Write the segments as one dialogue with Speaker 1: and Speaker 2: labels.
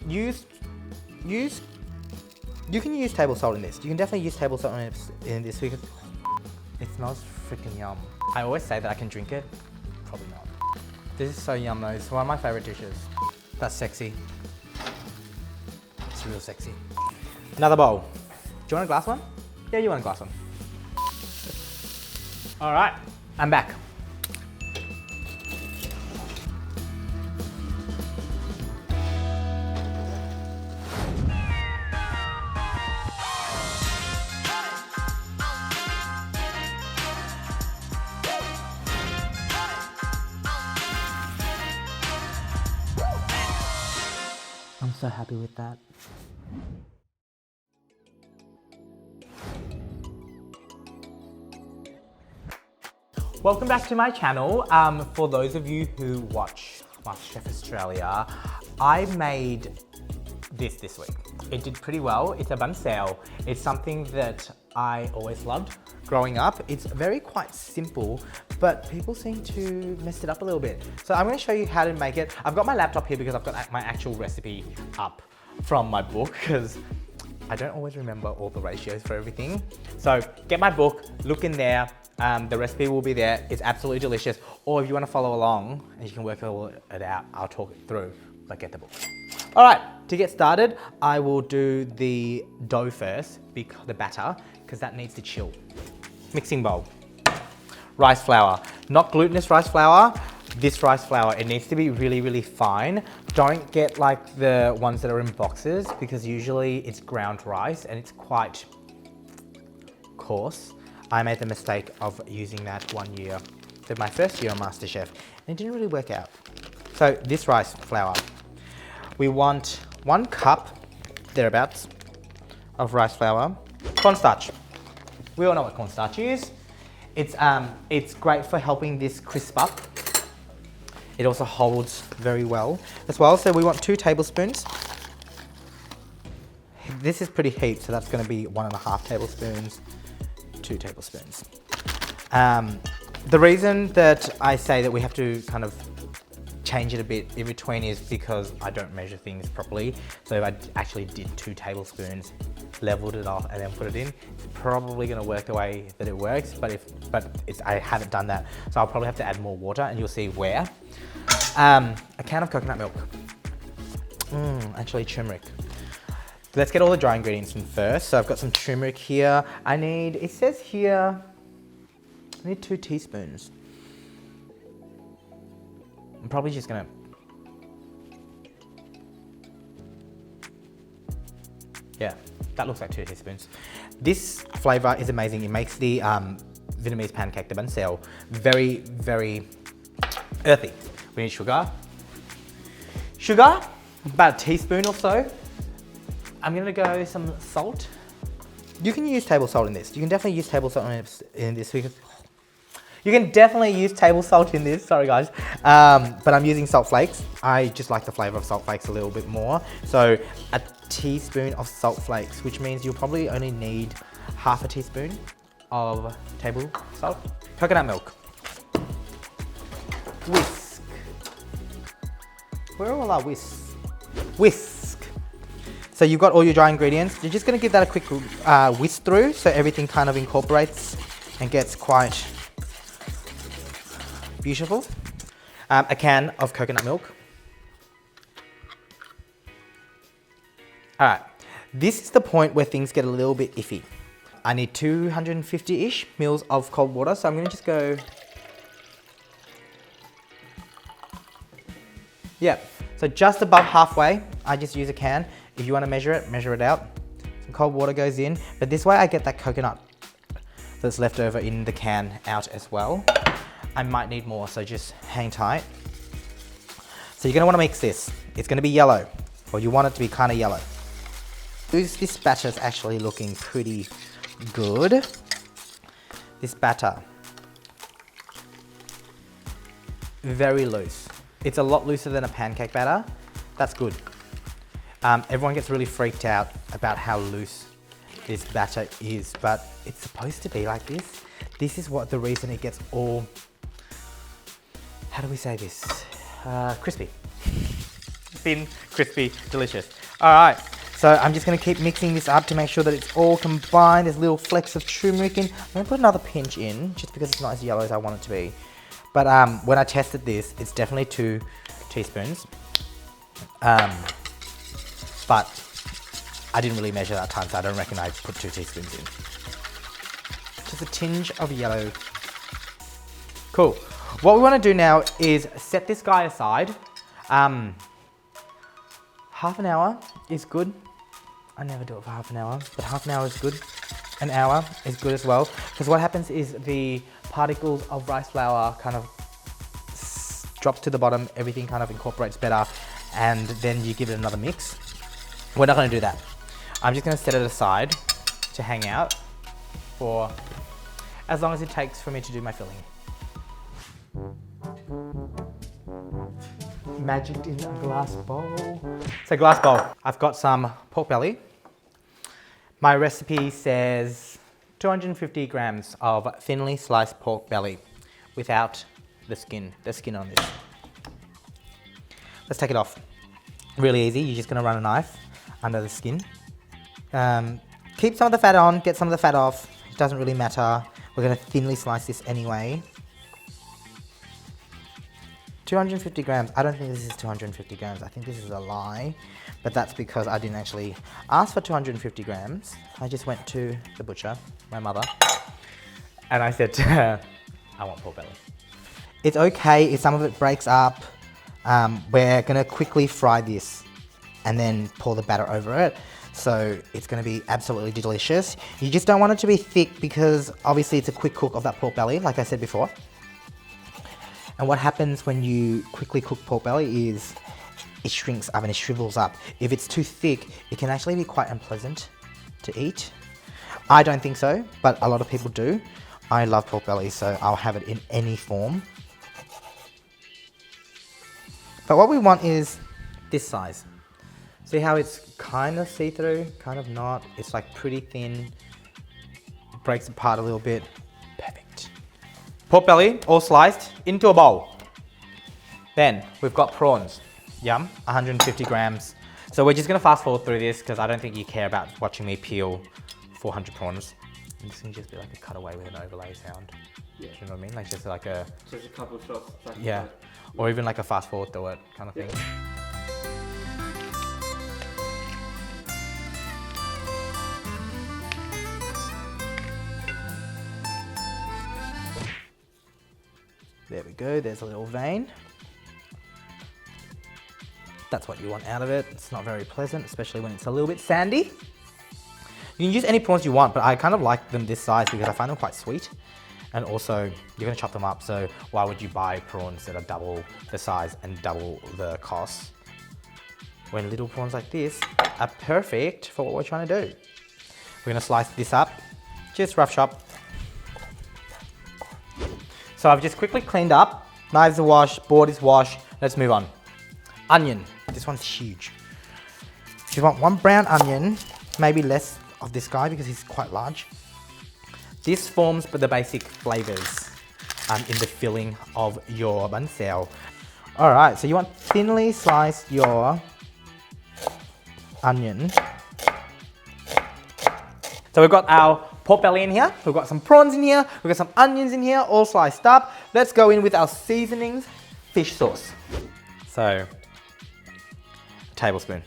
Speaker 1: Use, you can use table salt in this. You can definitely use table salt in this because it smells freaking yum. I always say that I can drink it, probably not. This is so yum though, it's one of my favorite dishes. That's sexy. It's real sexy. Another bowl. Do you want a glass one? Yeah, you want a glass one. All right, I'm back. I'm so happy with that. Welcome back to my channel. For those of you who watch MasterChef Australia, I made this week. It did pretty well. It's a banh xào. It's something that I always loved growing up. It's very quite simple, but people seem to mess it up a little bit. So I'm going to show you how to make it. I've got my laptop here because I've got my actual recipe up from my book because I don't always remember all the ratios for everything. So get my book, look in there. The recipe will be there. It's absolutely delicious. Or if you want to follow along and you can work it out, I'll talk it through, but get the book. All right, to get started, I will do the dough first, the batter, because that needs to chill. Mixing bowl. Rice flour, not glutinous rice flour. This rice flour, it needs to be really, really fine. Don't get like the ones that are in boxes because usually it's ground rice and it's quite coarse. I made the mistake of using that 1 year, so my first year on MasterChef, and it didn't really work out. So this rice flour, we want 1 cup, thereabouts, of rice flour. Cornstarch. We all know what cornstarch is. It's great for helping this crisp up. It also holds very well as well. So we want 2 tablespoons. This is pretty heaped, so that's going to be 1.5 tablespoons, 2 tablespoons. The reason that I say that we have to kind of change it a bit in between is because I don't measure things properly. So if I actually did 2 tablespoons, leveled it off and then put it in, it's probably going to work the way that it works, but I haven't done that. So I'll probably have to add more water and you'll see where. A can of coconut milk. Actually turmeric. Let's get all the dry ingredients in first. So I've got some turmeric here. It says here, I need 2 teaspoons. I'm probably just gonna, yeah, that looks like 2 teaspoons. This flavor is amazing. It makes the Vietnamese pancake, the bánh xèo, very, very earthy. We need sugar. Sugar, about a teaspoon or so. I'm gonna go some salt. You can use table salt in this. You can definitely use table salt in this because you can definitely use table salt in this, sorry guys. But I'm using salt flakes. I just like the flavor of salt flakes a little bit more. So a teaspoon of salt flakes, which means you'll probably only need half a teaspoon of table salt. Coconut milk. Whisk. Where are all our whisks? Whisk. So you've got all your dry ingredients. You're just gonna give that a quick whisk through so everything kind of incorporates and gets quite beautiful. A can of coconut milk. All right, this is the point where things get a little bit iffy. I need 250-ish mils of cold water, so I'm gonna just go, yeah, so just above halfway, I just use a can. If you wanna measure it out. Some cold water goes in, but this way I get that coconut that's left over in the can out as well. I might need more, so just hang tight. So you're gonna wanna mix this. It's gonna be yellow, or you want it to be kinda yellow. This batter is actually looking pretty good. This batter, very loose. It's a lot looser than a pancake batter. That's good. Everyone gets really freaked out about how loose this batter is, but it's supposed to be like this. This is the reason it gets all, how do we say this? Crispy. thin, crispy, delicious. All right, so I'm just gonna keep mixing this up to make sure that it's all combined. There's little flecks of turmeric in. I'm gonna put another pinch in, just because it's not as yellow as I want it to be. But when I tested this, it's definitely 2 teaspoons. But I didn't really measure that time, so I don't reckon I put 2 teaspoons in. Just a tinge of yellow. Cool. What we want to do now is set this guy aside. Half an hour is good. I never do it for half an hour, but half an hour is good. An hour is good as well, because what happens is the particles of rice flour kind of drops to the bottom, everything kind of incorporates better, and then you give it another mix. We're not going to do that. I'm just going to set it aside to hang out for as long as it takes for me to do my filling. Magic in a glass bowl. So glass bowl, I've got some pork belly. My recipe says 250 grams of thinly sliced pork belly without the skin on this. Let's take it off. Really easy, you're just gonna run a knife under the skin. Keep some of the fat on, get some of the fat off. It doesn't really matter. We're gonna thinly slice this anyway. 250 grams. I don't think this is 250 grams. I think this is a lie, but that's because I didn't actually ask for 250 grams. I just went to the butcher, my mother, and I said to her, I want pork belly. It's okay if some of it breaks up. We're gonna quickly fry this and then pour the batter over it. So it's gonna be absolutely delicious. You just don't want it to be thick because obviously it's a quick cook of that pork belly, like I said before. And what happens when you quickly cook pork belly is it shrinks up and it shrivels up. If it's too thick, it can actually be quite unpleasant to eat. I don't think so, but a lot of people do. I love pork belly, so I'll have it in any form. But what we want is this size. See how it's kind of see-through, kind of not. It's like pretty thin, it breaks apart a little bit. Perfect. Pork belly, all sliced, into a bowl. Then we've got prawns. Yum, 150 grams. So we're just gonna fast forward through this because I don't think you care about watching me peel 400 prawns. And this can just be like a cutaway with an overlay sound. Yeah. Do you know what I mean? Like just like a...
Speaker 2: Just a couple of shots.
Speaker 1: Yeah. Or even like a fast forward through it kind of thing. There we go, there's a little vein. That's what you want out of it. It's not very pleasant, especially when it's a little bit sandy. You can use any prawns you want, but I kind of like them this size because I find them quite sweet. And also, you're gonna chop them up, so why would you buy prawns that are double the size and double the cost? When little prawns like this are perfect for what we're trying to do. We're gonna slice this up, just rough chop. So I've just quickly cleaned up, knives are washed, board is washed, let's move on. Onion, this one's huge. You want 1 brown onion, maybe less of this guy because he's quite large. This forms the basic flavors in the filling of your bánh xèo. All right, so you want thinly sliced your onion. So we've got our pork belly in here, we've got some prawns in here, we've got some onions in here, all sliced up. Let's go in with our seasonings, fish sauce. So, a tablespoon,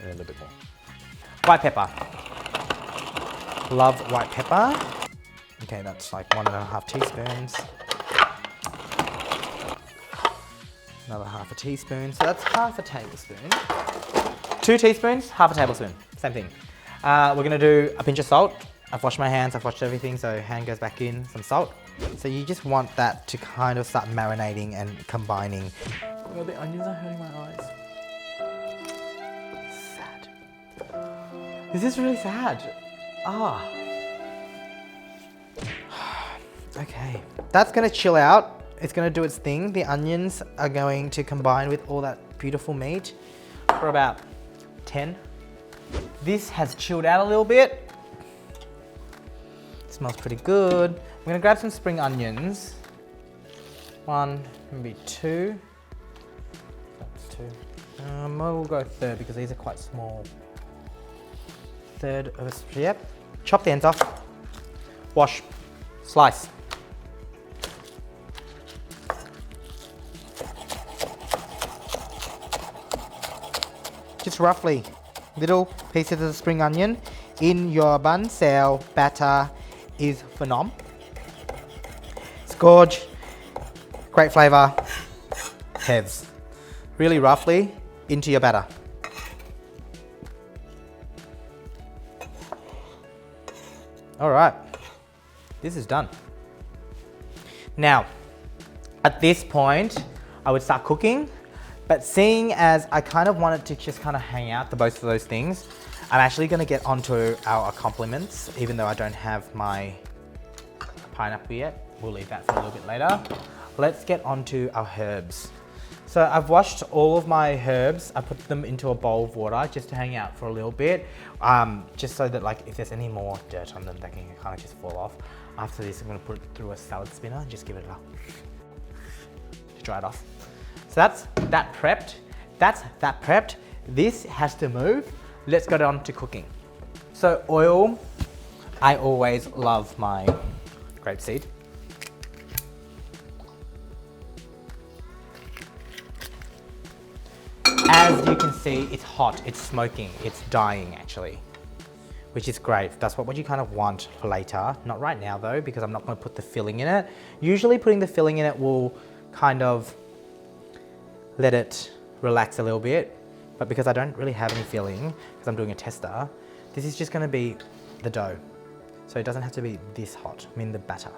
Speaker 1: and a little bit more. White pepper. Love white pepper. Okay, that's like 1.5 teaspoons. Another half a teaspoon, so that's half a tablespoon. 2 teaspoons, half a tablespoon, same thing. We're gonna do a pinch of salt. I've washed my hands, I've washed everything, so hand goes back in, some salt. So you just want that to kind of start marinating and combining. Oh, the onions are hurting my eyes. Sad. This is really sad. Ah. Okay, that's gonna chill out. It's gonna do its thing. The onions are going to combine with all that beautiful meat for about 10. This has chilled out a little bit. Smells pretty good. I'm gonna grab some spring onions. 1, maybe 2. That's 2. We'll go third because these are quite small. Third of a, yep. Chop the ends off. Wash. Slice. Just roughly, little pieces of the spring onion in your banh xeo batter is phenomenal. It's gorge, great flavour, heads. Really roughly into your batter. All right, this is done. Now, at this point, I would start cooking, but seeing as I kind of wanted to just kind of hang out the both of those things, I'm actually gonna get onto our accompaniments, even though I don't have my pineapple yet. We'll leave that for a little bit later. Let's get onto our herbs. So I've washed all of my herbs. I put them into a bowl of water just to hang out for a little bit, just so that like if there's any more dirt on them, they can kind of just fall off. After this, I'm gonna put it through a salad spinner and just give it to dry it off. So that's that prepped. That's that prepped. This has to move. Let's go on to cooking. So oil, I always love my grapeseed. As you can see, it's hot, it's smoking, it's dying actually, which is great. That's what you kind of want for later. Not right now though, because I'm not going to put the filling in it. Usually putting the filling in it will kind of let it relax a little bit, but because I don't really have any filling, because I'm doing a tester, this is just going to be the dough. So it doesn't have to be this hot, I mean the batter.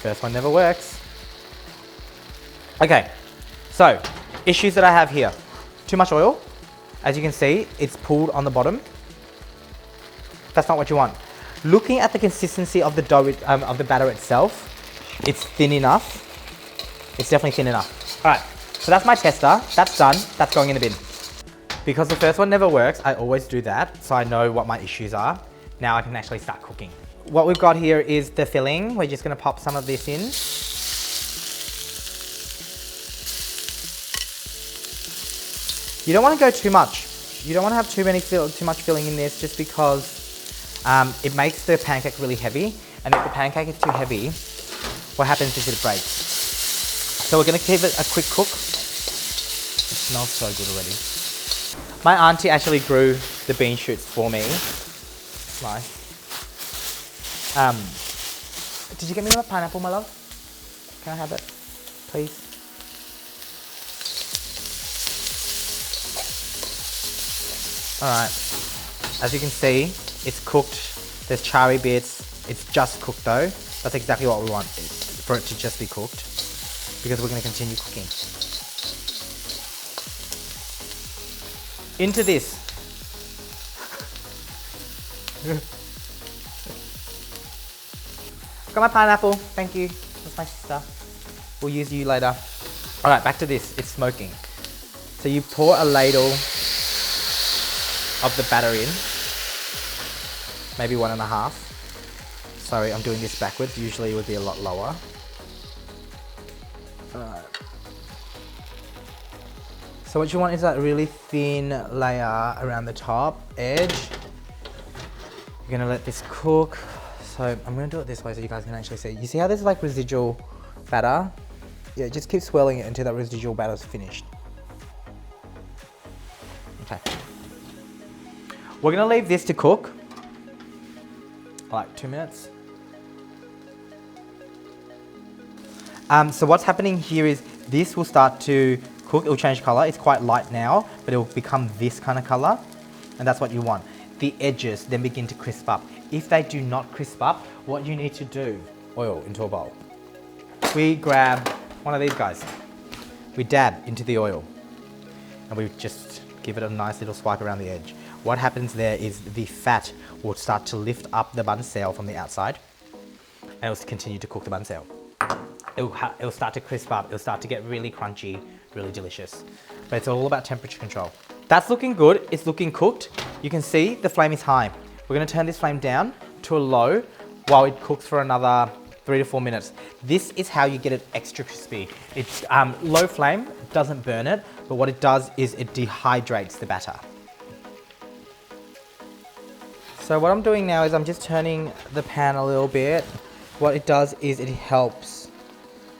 Speaker 1: First one never works. Okay, so issues that I have here. Too much oil. As you can see, it's pooled on the bottom. That's not what you want. Looking at the consistency of the dough, of the batter itself, it's thin enough. It's definitely thin enough. All right, so that's my tester. That's done. That's going in the bin. Because the first one never works, I always do that, so I know what my issues are. Now I can actually start cooking. What we've got here is the filling. We're just gonna pop some of this in. You don't wanna go too much. You don't wanna have too much filling in this, just because it makes the pancake really heavy. And if the pancake is too heavy, what happens is it breaks. So we're gonna give it a quick cook. It smells so good already. My auntie actually grew the bean shoots for me. It's nice. Did you get me a pineapple, my love? Can I have it, please? All right, as you can see, it's cooked. There's charry bits. It's just cooked though. That's exactly what we want, for it to just be cooked, because we're gonna continue cooking. Into this. Got my pineapple, thank you. That's my sister. We'll use you later. All right, back to this, it's smoking. So you pour a ladle of the batter in, maybe 1.5. Sorry, I'm doing this backwards. Usually it would be a lot lower. All right. So what you want is that really thin layer around the top edge. You're gonna let this cook. So I'm gonna do it this way so you guys can actually see. You see how there's like residual batter? Yeah, just keep swirling it until that residual batter is finished. Okay. We're gonna leave this to cook, like 2 minutes. So what's happening here is this will start to cook. It will change color. It's quite light now, but it will become this kind of color, and that's what you want. The edges then begin to crisp up. If they do not crisp up, what you need to do, oil into a bowl. We grab one of these guys. We dab into the oil, and we just give it a nice little swipe around the edge. What happens there is the fat will start to lift up the banh xeo from the outside, and it will continue to cook the banh xeo. It'll start to crisp up. It'll start to get really crunchy, really delicious. But it's all about temperature control. That's looking good. It's looking cooked. You can see the flame is high. We're gonna turn this flame down to a low while it cooks for another 3 to 4 minutes. This is how you get it extra crispy. It's low flame, doesn't burn it, but what it does is it dehydrates the batter. So what I'm doing now is I'm just turning the pan a little bit. What it does is it helps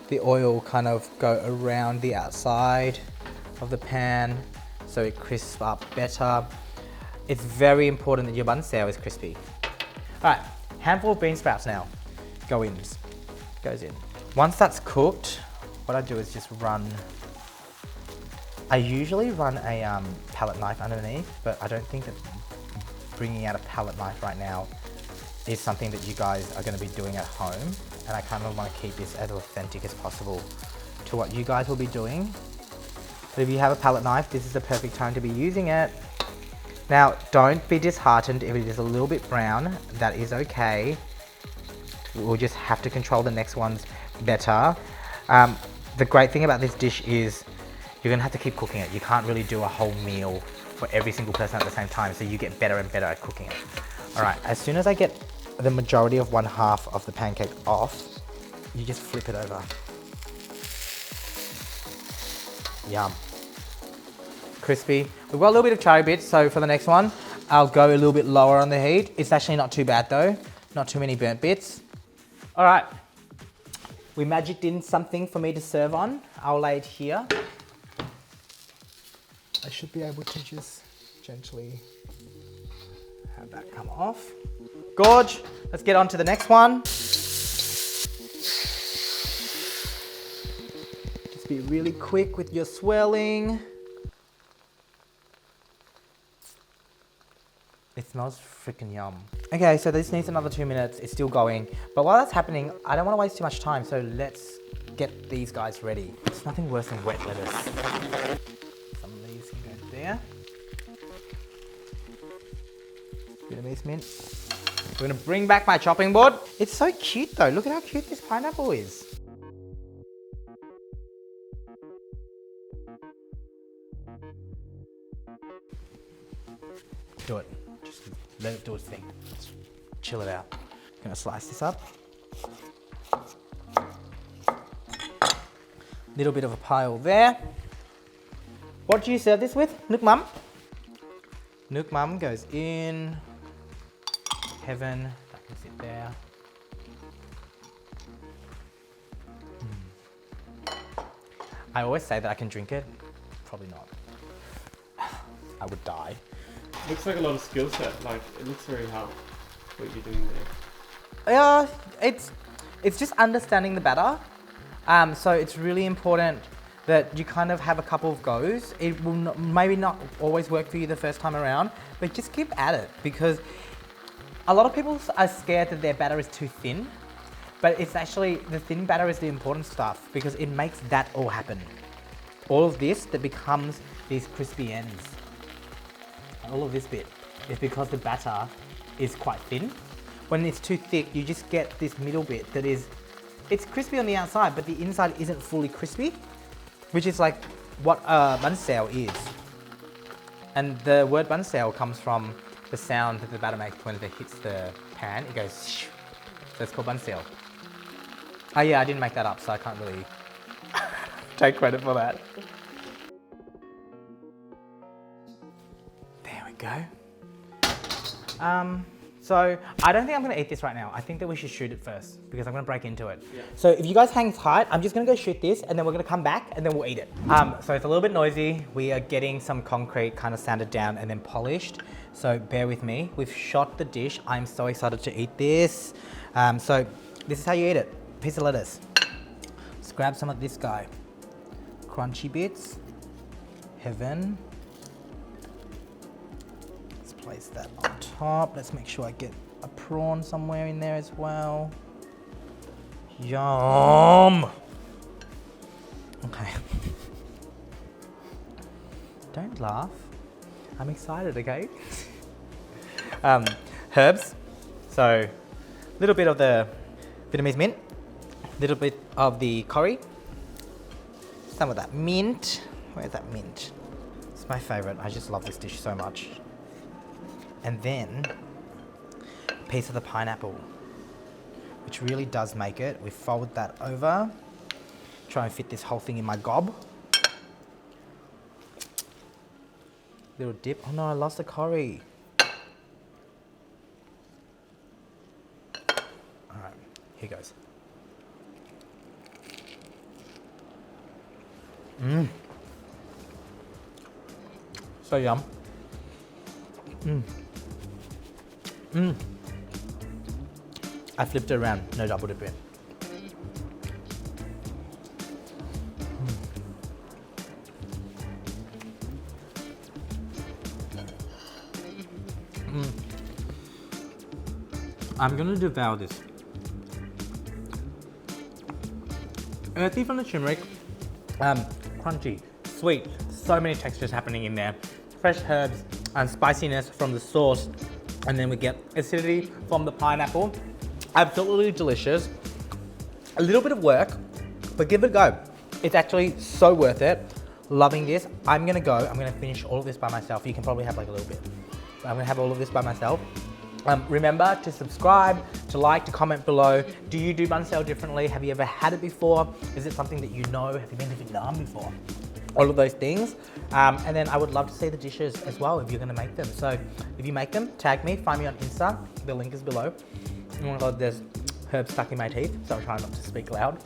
Speaker 1: the oil kind of go around the outside of the pan so it crisps up better. It's very important that your banh xeo is crispy. All right, handful of bean sprouts now. Goes in. Once that's cooked, what I do is just I usually run a palette knife underneath, but I don't think that bringing out a palette knife right now is something that you guys are going to be doing at home, and I kind of want to keep this as authentic as possible to what you guys will be doing. But if you have a palette knife, this is the perfect time to be using it. Now, don't be disheartened if it is a little bit brown. That is okay. We'll just have to control the next ones better. The great thing about this dish is you're gonna have to keep cooking it. You can't really do a whole meal for every single person at the same time, so you get better and better at cooking it. All right, as soon as I get the majority of 1/2 of the pancake off, you just flip it over. Yum. Crispy. We've got a little bit of cherry bits, so for the next one, I'll go a little bit lower on the heat. It's actually not too bad though. Not too many burnt bits. All right, we magicked in something for me to serve on. I'll lay it here. I should be able to just gently have that come off. Gorge, let's get on to the next one. Just be really quick with your swirling. It smells freaking yum. Okay, so this needs another 2 minutes. It's still going. But while that's happening, I don't want to waste too much time, so let's get these guys ready. There's nothing worse than wet lettuce. Some of these can go there. Vietnamese mint. We're gonna bring back my chopping board. It's so cute though. Look at how cute this pineapple is. Do it. Just let it do its thing. Just chill it out. Gonna slice this up. Little bit of a pile there. What do you serve this with? Nuoc Mam? Nuoc Mam goes in. Heaven, that can sit there. I always say that I can drink it. Probably not. I would die.
Speaker 2: Looks like a lot of skill set. Like, it looks very hard what you're doing there.
Speaker 1: Yeah, it's just understanding the batter. So it's really important that you kind of have a couple of goes. It will maybe not always work for you the first time around, but just keep at it, because a lot of people are scared that their batter is too thin, but it's actually, the thin batter is the important stuff, because it makes that all happen. All of this that becomes these crispy ends. All of this bit is because the batter is quite thin. When it's too thick, you just get this middle bit that is, it's crispy on the outside, but the inside isn't fully crispy, which is like what banh xeo is. And the word banh xeo comes from the sound that the batter makes when it hits the pan. It goes shh. So it's called banh xeo. Oh yeah, I didn't make that up, so I can't really take credit for that. There we go. So I don't think I'm gonna eat this right now. I think that we should shoot it first, because I'm gonna break into it. Yeah. So if you guys hang tight, I'm just gonna go shoot this, and then we're gonna come back and then we'll eat it. So it's a little bit noisy. We are getting some concrete kind of sanded down and then polished. So bear with me. We've shot the dish. I'm so excited to eat this. So this is how you eat it. Piece of lettuce. Let's grab some of this guy. Crunchy bits. Heaven. Place that on top. Let's make sure I get a prawn somewhere in there as well. Yum! Okay. Don't laugh. I'm excited, okay? Herbs. So, a little bit of the Vietnamese mint, a little bit of the curry, some of that mint. Where's that mint? It's my favorite. I just love this dish so much. And then a piece of the pineapple. which really does make it. We fold that over. Try and fit this whole thing in my gob. Little dip. Oh no, I lost the curry. All right, here goes. Mmm. So yum. Mmm. Mmm. I flipped it around, no double dip in. I'm gonna devour this. Earthy from the turmeric, crunchy, sweet, so many textures happening in there. Fresh herbs and spiciness from the sauce, and then we get acidity from the pineapple. Absolutely delicious. A little bit of work, but give it a go. It's actually so worth it. Loving this. I'm gonna finish all of this by myself. You can probably have like a little bit. But I'm gonna have all of this by myself. Remember to subscribe, to like, to comment below. Do you do bun style differently? Have you ever had it before? Is it something that you know? Have you been to Vietnam before? All of those things. And then I would love to see the dishes as well if you're gonna make them. So if you make them, tag me, find me on Insta. The link is below. Oh my God, there's herbs stuck in my teeth, so I'm trying not to speak loud.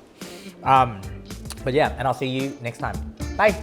Speaker 1: But yeah, and I'll see you next time. Bye.